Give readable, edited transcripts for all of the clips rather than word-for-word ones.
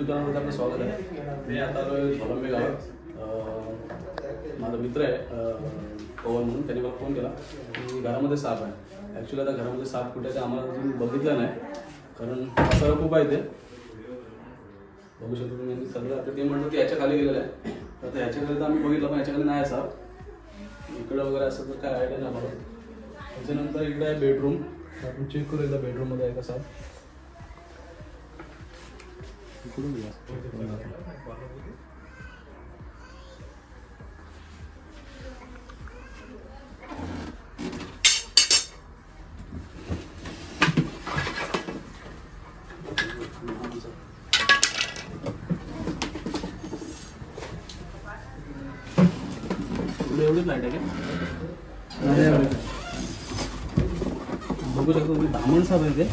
चॅनलमध्ये आपलं स्वागत आहे. मी आता झोलंबे गावात माझा मित्र आहे पवन म्हणून, त्याने मला फोन केला की घरामध्ये साप आहे. ॲक्च्युली आता घरामध्ये साप कुठे ते आम्हाला अजून बघितलं नाही, कारण सगळं खूप आहे ते बघू शकतो तुम्ही. सगळं आता ते म्हणलं की ह्याच्या खाली गेलेलं आहे, तर ह्याच्या खाली तर आम्ही बघितलं पण ह्याच्या खाली नाही साप. इकडं वगैरे असं तर काय आयडिया नाही मला. त्याच्यानंतर इकडे आहे बेडरूम, आपण चेक करू एकदा बेडरूममध्ये आहे का साप. इकडून घ्या एवढीच लाईट आहे का? बघू शकतो तुम्ही धामण साप आहे ते.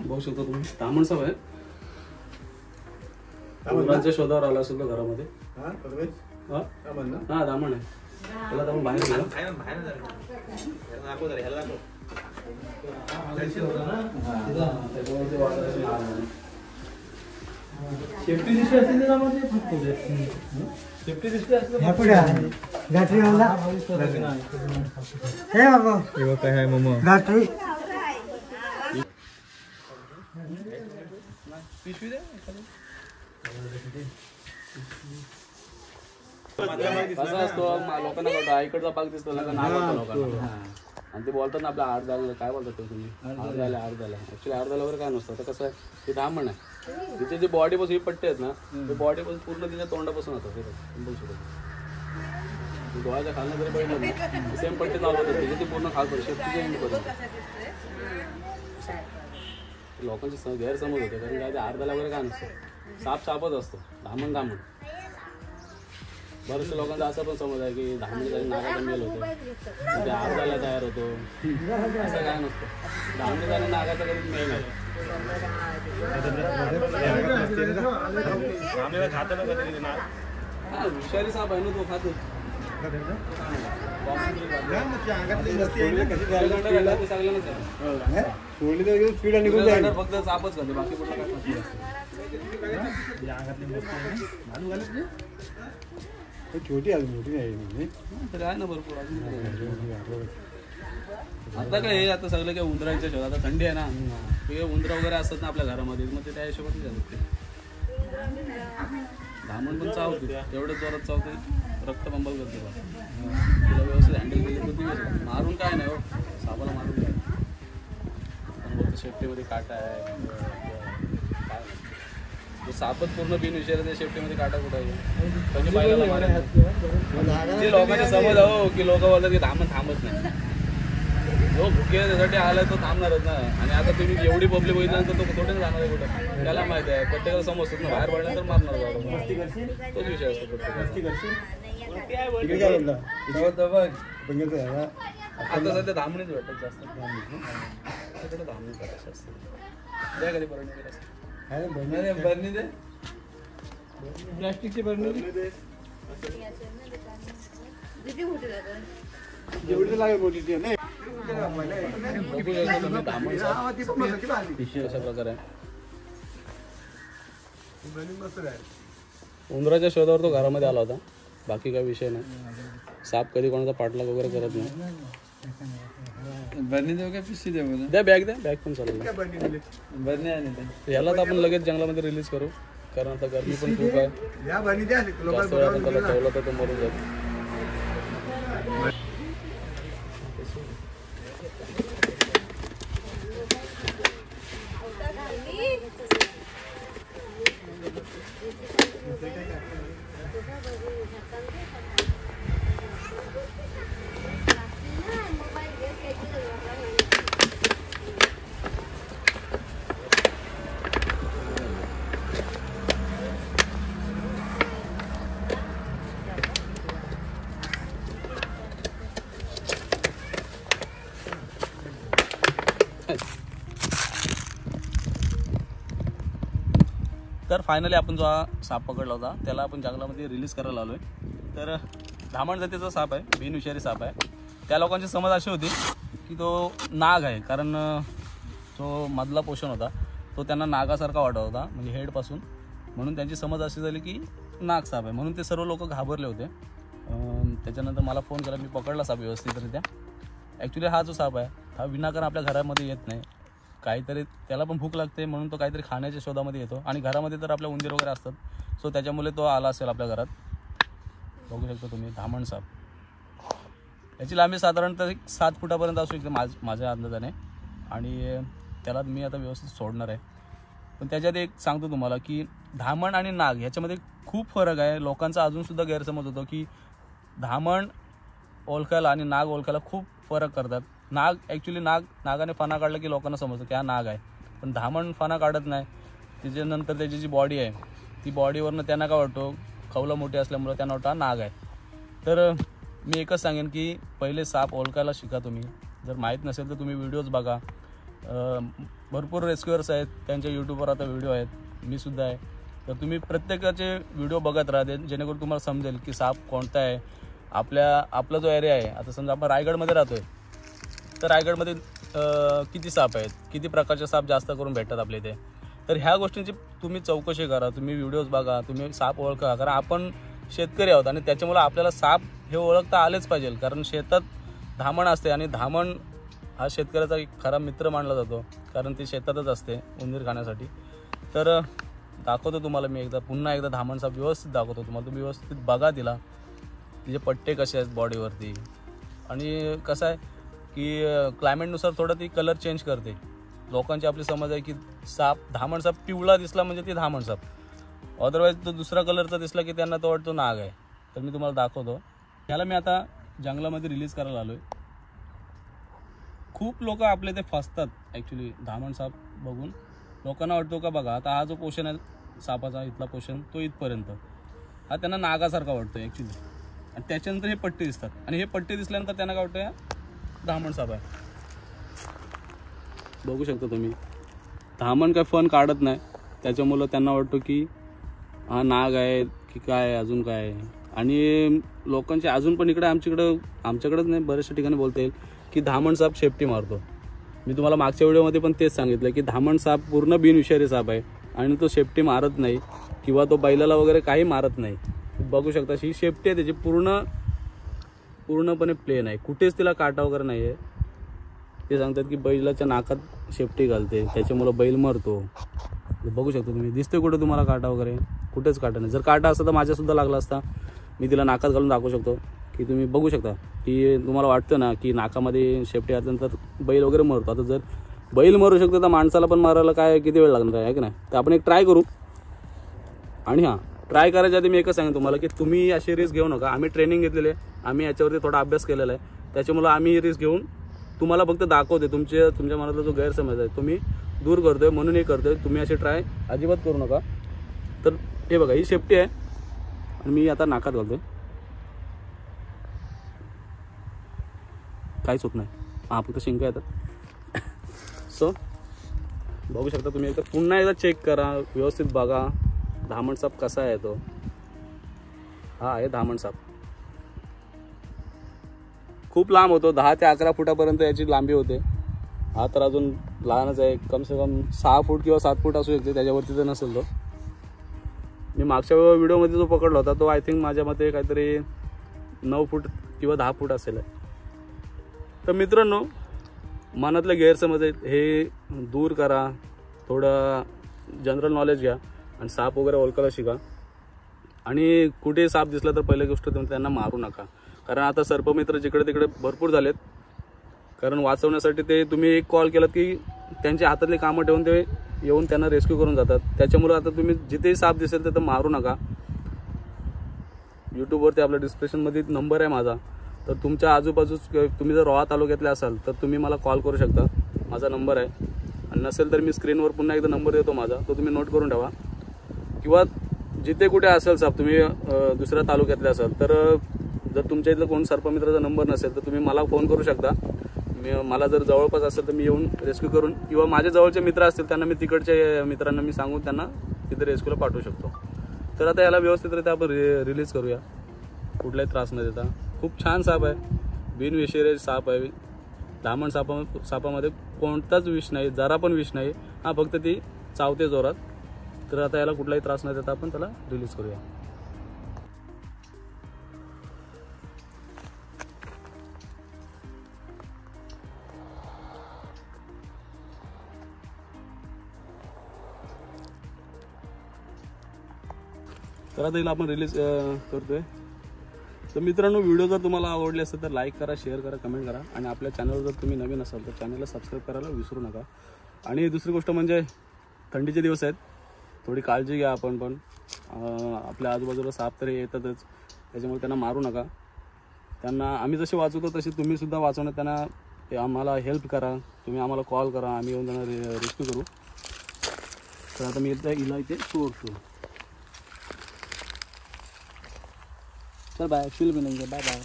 बघू शकतो तुम्ही धामण साप आहे. उन्हाच्या शोधावर आला असेल तो घरामध्ये. हा धामण आहे. त्याला आपण बाहेर गेलो. सेफ्टी दृष्टी असते ना मध्ये फक्त सेफ्टी दृष्टी असते. ह्या पुढे आहे गॅटरी वाला हे बाबा हे काय आहे मम्मा गॅटरी पिशवी दे. कसं असतो लोकांना कळतं आईकडचा पाक दिसतो लोकांना आणि ते बोलतात ना आपल्या आड झालं काय बोलतात ते तुम्ही आड झालं ऍक्च्युली आड झालं वगैरे काय नसतं. तर कसं आहे ते धामण आहे. तिथे जी बॉडीपासून ही पट्टी आहेत ना ते बॉडीपासून पूर्ण तिच्या तोंडापासून होतं. बघू शकतो डोळ्याच्या खालनं जरी बघितलं ना सेम पट्टी चालू होतं तिथे ती पूर्ण खालपर्यंत शेपटीच्या एंडपर्यंत. लोकांचे गैरसमज होते कारण काय ते आड झालं वगैरे काय नसतं. सापच असतो धामण. बरेचशा लोकांचा असा पण समज आहे की धामणीसाठी नागाचा मेल होतो, म्हणजे आरदाला तयार होतो. असं काय नसतं. धामणीसाठी नागाचा कधीच मेल नाही. हा विषारी साप आहे ना तो खातो. फक्त सापच खाते बाकी कुठला काय छोटी आहे मोठी नाही आहे ना भरपूर. आता काय हे आता सगळं काय उंदरांच्या शोध. आता थंडी आहे ना, हे उंदरं वगैरे असतात ना आपल्या घरामध्ये, मग ते त्या हिशोबाने जातात. धामण पण चावते एवढंच जोरात चावते रक्त बंबल करते. तिला व्यवस्थित हँडल केली तर ती मारून काय नाही हो सापाला मारून काय. पण शेफ्टीमध्ये काटा आहे सापच पूर्ण बिन विषय शेफ्टीमध्ये काटा कुठं आहे म्हणजे पाहिला. जे लोकांची समज हो की लोक बोलतात की धामण थांबत नाही. जो भुके त्यासाठी आलाय तो थांबणारच ना. आणि आता तुम्ही एवढी पब्लिक बघितल्यानंतर तो कुठे जाणार आहे कुठं त्याला माहिती आहे. प्रत्येकाला समजतात ना बाहेर पडल्यानंतर मारणार तोच विषय असतो प्रत्येक. आता सध्या धामणीच भेटत जास्त. धामणी करायचं असतं द्या कधी बरणी दे प्लास्टिकची बरणी दे. अशा प्रकारे उंदराच्या शोधावर तो घरामध्ये आला होता. बाकी काही विषय नाही. साप कधी कोणाचा पाठलाग वगैरे करत नाही. बरणी देऊ का पिशवी देऊ? द्या बॅग पण चालेल. बरणी आहे याला तर आपण लगेच जंगलामध्ये रिलीज करू कारण आता गरमी पण खूप आहे. जास्त वेळ आपण त्याला ठेवलं तर तो मरून जातो. तर फायनली आपण जो हा साप पकडला होता त्याला आपण जंगलामध्ये रिलीज करायला आलो आहे. तर धामण जातीचा साप आहे, बिनविषारी साप आहे. त्या लोकांची समज अशी होती की तो नाग आहे, कारण जो मधला पोर्शन होता तो त्यांना नागासारखा वाटत होता, म्हणजे हेडपासून. म्हणून त्यांची समज अशी झाली की नाग साप आहे, म्हणून ते सर्व लोक घाबरले होते. त्याच्यानंतर मला फोन केला, मी पकडला साप व्यवस्थितरित्या. ॲक्च्युली हा जो साप आहे हा विनाकारण आपल्या घरामध्ये येत नाही. काहीतरी त्याला पण भूक लागते म्हणून तो काहीतरी खाण्याच्या शोधामध्ये येतो, आणि घरामध्ये तर आपल्या उंदीर वगैरे असतात, सो त्याच्यामुळे तो आला असेल आपल्या घरात. बघू शकता तुम्ही धामण साप. याची लांबी साधारणतः 7 फुटापर्यंत असू शकते माझ्या अंदाजाने, आणि त्याला मी आता व्यवस्थित सोडणार आहे. पण त्याच्यात एक सांगतो तुम्हाला की धामण आणि नाग ह्याच्यामध्ये खूप फरक आहे. लोकांचा अजूनसुद्धा गैरसमज होतो की धामण ओळखायला आणि नाग ओळखायला खूप फरक करतात. नाग ॲक्च्युली नागाने फणा काढला की लोकांना समजतं की हा नाग आहे, पण धामण फणा काढत नाही. त्याच्यानंतर त्याची जी बॉडी आहे ती बॉडीवरनं त्यांना काय वाटतो, खवलं मोठी असल्यामुळं त्यांना वाटतं हा नाग आहे. तर मी एकच सांगेन की पहिले साप ओळखायला शिका तुम्ही. जर माहीत नसेल तर तुम्ही व्हिडिओज बघा. भरपूर रेस्क्युअर्स आहेत, त्यांच्या यूट्यूबवर आता व्हिडिओ आहेत, मी सुद्धा आहे. तर तुम्ही प्रत्येकाचे व्हिडिओ बघत राहते, जेणेकरून तुम्हाला समजेल की साप कोणता आहे. आपला जो एरिया आहे, आता समजा आपण रायगडमध्ये राहतो आहे, तर रायगडमध्ये किती साप आहेत, किती प्रकारचे साप जास्त करून भेटतात आपल्या इथे. तर ह्या गोष्टींची तुम्ही चौकशी करा, तुम्ही व्हिडिओज बघा, तुम्ही साप ओळखा. कारण आपण शेतकरी आहोत आणि त्याच्यामुळे आपल्याला साप हे ओळखता आलेच पाहिजे. कारण शेतात धामण असते आणि धामण हा शेतकऱ्याचा एक खरा मित्र मानला जातो, कारण ती शेतातच असते उंदीर खाण्यासाठी. तर दाखवतो तुम्हाला मी पुन्हा एकदा धामण साप व्यवस्थित दाखवतो तुम्हाला. तुम्ही व्यवस्थित बघा तिला, तिचे पट्टे कसे आहेत बॉडीवरती. आणि कसं आहे की क्लायमेटनुसार थोडं ती कलर चेंज करते. लोकांची आपली समज आहे की धामण साप पिवळा दिसला म्हणजे ती धामण साप, अदरवाईज तो दुसरा कलरचा दिसला की त्यांना तो वाटतो नाग आहे. तर मी तुम्हाला दाखवतो. ह्याला मी आता जंगलामध्ये रिलीज करायला आलो आहे. खूप लोक आपले ते फसतात ॲक्च्युली धामण साप बघून. लोकांना वाटतो का बघा, आता हा जो पोर्शन आहे सापाचा, इथला पोर्शन तो इथपर्यंत, हा त्यांना नागासारखा वाटतो ॲक्च्युली. आणि त्याच्यानंतर हे पट्टे दिसतात, आणि हे पट्टे दिसल्यानंतर त्यांना काय वाटतं धामण साप आहे. बघू शकता तुम्ही, धामण काय फन काढत नाही, त्याच्यामुळं त्यांना वाटतो की हा नाग आहे की काय, अजून काय आहे. आणि लोकांचे अजून पण इकडे आमच्याकडेच नाही, बऱ्याचशा ठिकाणी बोलता येईल की धामण साप शेपटी मारतो. मी तुम्हाला मागच्या व्हिडिओमध्ये पण तेच सांगितलं की धामण साप पूर्ण बिनविषारी साप आहे, आणि तो शेपटी मारत नाही किंवा तो बैलाला वगैरे काही मारत नाही. बघू शकता ही शेपटी आहे त्याची पूर्णपणे प्लेन आहे, कुठेच तिला काटा वगैरे नाही आहे. ते सांगतात की बैलाच्या नाकात शेपटी घालते त्याच्यामुळं बैल मरतो. बघू शकता तुम्ही, दिसते कुठे तुम्हाला काटा वगैरे, कुठेच काटा नाही. जर काटा असता तर माझ्यासुद्धा लागला असता. मी तिला नाकात घालून दाखवू शकतो की तुम्ही बघू शकता की तुम्हाला वाटतं ना की नाकामध्ये शेपटी घातल्यानंतर बैल वगैरे मरतो. आता जर बैल मरू शकतो तर माणसाला पण मारायला काय किती वेळ लागणार आहे की नाही. तर आपण एक ट्राय करू. आणि हां, ट्राय करायच्या आधी मी एकच सांगेन तुम्हाला की तुम्ही अशी रिस्क घेऊ नका. आम्ही ट्रेनिंग घेतलेली आहे, आम्ही याच्यावरती थोडा अभ्यास केलेला आहे, त्याच्यामुळं आम्ही ही रिस्क घेऊन तुम्हाला फक्त दाखवते. तुमच्या मनातला जो गैरसमज आहे तुम्ही दूर करतोय म्हणून हे करतोय. तुम्ही अशी ट्राय अजिबात करू नका. तर हे बघा, ही शेपटी आहे आणि मी आता नाकात घालतोय, काहीच होत नाही. हां, फक्त शिंका येतात. सो बघू शकता तुम्ही, एकदा पुन्हा एकदा चेक करा, व्यवस्थित बघा धामण साप कसा आहे तो. हा आहे धामण साप. खूप लांब होतो, 10 ते 11 फुटापर्यंत याची लांबी होते. हा तर अजून लहानच आहे, कम से कम 6 फूट किंवा 7 फूट असू शकते, त्याच्यावरती तर नसेल तो. मी मागच्या व्हिडिओमध्ये जो पकडला होता तो आय थिंक माझ्या मते काहीतरी 9 फूट किंवा 10 फूट असेल. तर मित्रांनो, मनातले गैरसमज आहेत हे दूर करा, थोडं जनरल नॉलेज घ्या आणि साप वगैरे ओळखायला शिका. आणि कुठे साप दिसला तर पहिली गोष्ट तुम्ही त्यांना मारू नका, कारण आता सर्पमित्र जिकडे तिकडे भरपूर झालेत. कारण वाचवण्यासाठी ते तुम्ही एक कॉल केलात की त्यांच्या हातातली कामं ठेवून ते येऊन त्यांना रेस्क्यू करून जातात. त्याच्यामुळे आता तुम्ही जिथेही साप दिसेल तिथं मारू नका. यूट्यूबवरती आपल्या डिस्क्रिप्शनमध्ये नंबर आहे माझा, तर तुमच्या आजूबाजूच तुम्ही जर रोहा तालुक्यातले असाल तर तुम्ही मला कॉल करू शकता, माझा नंबर आहे. आणि नसेल तर मी स्क्रीनवर पुन्हा एकदा नंबर देतो माझा, तो तुम्ही नोट करून ठेवा. किंवा जिथे कुठे असेल साप, तुम्ही दुसऱ्या तालुक्यातले असाल तर जर तुमच्या इथलं कोण सर्पमित्राचा नंबर नसेल तर तुम्ही मला फोन करू शकता. मला जर जवळपास असेल तर मी येऊन रेस्क्यू करून, किंवा माझे जवळचे मित्र असतील त्यांना मी तिकडच्या मित्रांना मी सांगून त्यांना तिथे रेस्क्यूला पाठवू शकतो. तर आता याला व्यवस्थितरित्या आपण रिलीज करूया, कुठलाही त्रास न देता. खूप छान साप आहे, बिनविषारी साप आहे. धामण सापामध्ये कोणताच विष नाही, जरा पण विष नाही. हा फक्त ती चावते जोरात. तर आता याला कुठलाही त्रास न देता आपण त्याला रिलीज करूया. तर आता हिला आपण रिलीज करतोय. तर मित्रांनो, व्हिडिओ जर तुम्हाला आवडले असेल तर लाईक करा, शेअर करा, कमेंट करा. आणि आपल्या चॅनलवर जर तुम्ही नवीन असाल तर चॅनलला सबस्क्राईब करायला विसरू नका. आणि दुसरी गोष्ट म्हणजे थंडीचे दिवस आहेत, थोडी काळजी घ्या आपण पण. आपल्या आजूबाजूला साप तरी येतातच, त्याच्यामुळे त्यांना मारू नका. त्यांना आम्ही जसे वाचवतो तसे तुम्हीसुद्धा वाचवण्यात त्यांना आम्हाला हेल्प करा. तुम्ही आम्हाला कॉल करा, आम्ही येऊन त्यांना रेस्क्यू करू. तर आता मी हिला इथे सोडतो. चल बाय, फिल्म नाही बाय बाय.